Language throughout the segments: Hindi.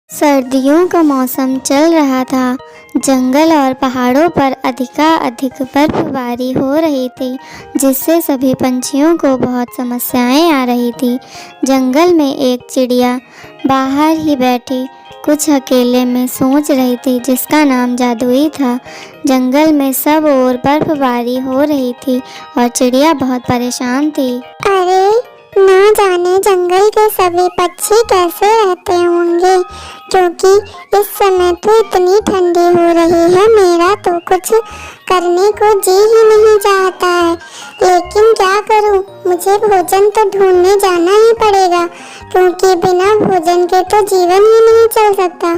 सर्दियों का मौसम चल रहा था। जंगल और पहाड़ों पर अधिक बर्फबारी हो रही थी, जिससे सभी पंछियों को बहुत समस्याएं आ रही थी। जंगल में एक चिड़िया बाहर ही बैठी कुछ अकेले में सोच रही थी, जिसका नाम जादुई था। जंगल में सब ओर बर्फबारी हो रही थी और चिड़िया बहुत परेशान थी। अरे ना जाने जंगल के सभी पक्षी कैसे रहते होंगे, क्योंकि इस समय तो इतनी ठंडी हो रही है। मेरा तो कुछ करने को जी ही नहीं चाहता है, लेकिन क्या करूं, मुझे भोजन तो ढूंढने जाना ही पड़ेगा, क्योंकि बिना भोजन के तो जीवन ही नहीं चल सकता।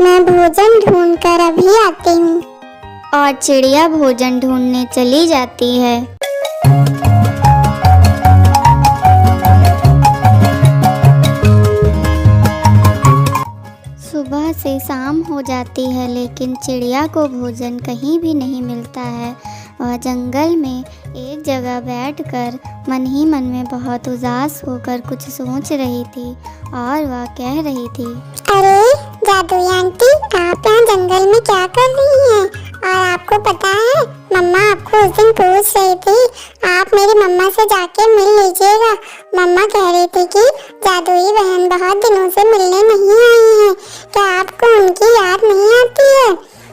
मैं भोजन ढूंढ कर अभी आती हूँ। और चिड़िया भोजन ढूंढने चली जाती है। सुबह से शाम हो जाती है, लेकिन चिड़िया को भोजन कहीं भी नहीं मिलता है। वह जंगल में एक जगह बैठकर मन ही मन में बहुत उदास होकर कुछ सोच रही थी और वह कह रही थी, अरे जादुई आंटी, आप यहाँ जंगल में क्या कर रही हैं? और आपको पता है, मम्मा आपको उस दिन पूछ रही थी, आप मेरी मम्मा से जाके मिल लीजिएगा। मम्मा कह रही थी कि जादुई बहन बहुत दिनों से मिलने नहीं आई है, क्या आपको उनकी याद नहीं आती है?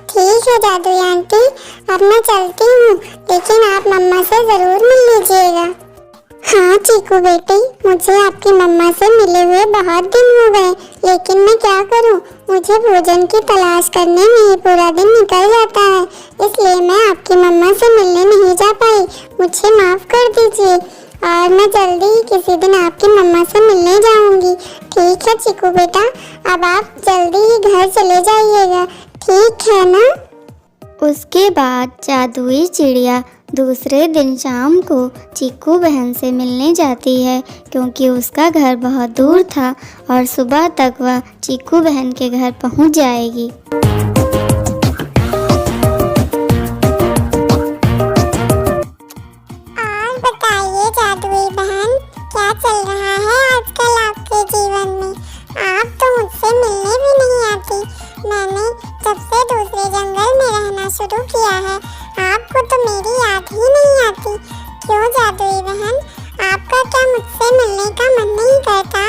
ठीक है जादुई आंटी, अब मैं चलती हूँ, लेकिन आप मम्मा से जरूर मिल लीजिएगा। हाँ चीकू बेटी, मुझे आपकी मम्मा से मिले हुए बहुत दिन हो गए, लेकिन मैं क्या करूँ, मुझे भोजन की तलाश करने में ही पूरा दिन निकल जाता है, इसलिए मैं आपकी मम्मा से मिलने नहीं जा पाई। मुझे माफ़ कर दीजिए, और मैं जल्दी ही किसी दिन आपकी मम्मा से मिलने जाऊंगी। ठीक है चीकू बेटा, अब आप जल्दी ही घर चले जाइएगा, ठीक है ना? उसके बाद जादुई चिड़िया दूसरे दिन शाम को चीकू बहन से मिलने जाती है, क्योंकि उसका घर बहुत दूर था और सुबह तक वह चीकू बहन के घर पहुंच जाएगी। और बताइए जादुई बहन, क्या चल रहा है आजकल आपके जीवन में? आप तो मुझसे मिलने भी नहीं आती। मैंने जब से दूसरे जंगल में रहना शुरू किया है, आपको तो मेरी याद ही नहीं आती। क्यों जादुई बहन, आपका क्या मुझसे मिलने का मन नहीं करता?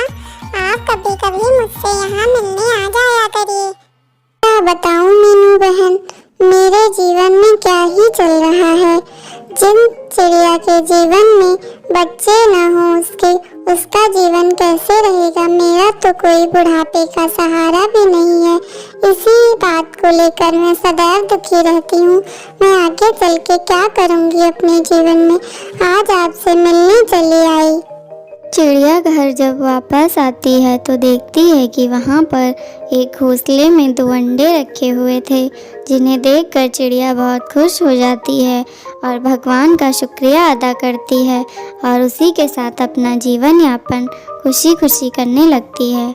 आप कभी कभी मुझसे यहाँ मिलने आ जाया करिए। क्या बताऊँ मीनू बहन, मेरे जीवन में क्या ही चल रहा है। जिन चिड़िया के जीवन में बच्चे ना हो, उसका जीवन कैसे रहेगा? मेरा तो कोई बुढ़ापे का सहारा भी नहीं है। इसी बात को लेकर मैं सदैव दुखी रहती हूँ। मैं आगे चल के क्या करूँगी अपने जीवन में? आज आपसे मिलने चली आई। चिड़िया घर जब वापस आती है तो देखती है कि वहाँ पर एक घोंसले में 2 अंडे रखे हुए थे, जिन्हें देखकर चिड़िया बहुत खुश हो जाती है और भगवान का शुक्रिया अदा करती है और उसी के साथ अपना जीवन यापन खुशी खुशी करने लगती है।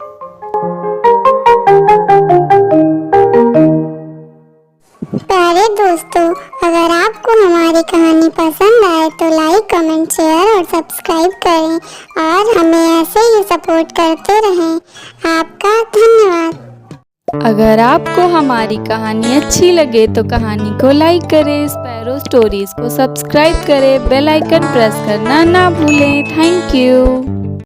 प्यारे दोस्तों, अगर आपको हमारी कहानी पसंद आए तो लाइक, कमेंट, शेयर और सब्सक्राइब करें और हमें ऐसे ही सपोर्ट करते रहें। आपका धन्यवाद। अगर आपको हमारी कहानी अच्छी लगे तो कहानी को लाइक करें, स्पैरो स्टोरीज को सब्सक्राइब करें, बेल आइकन प्रेस करना ना भूलें। Thank you.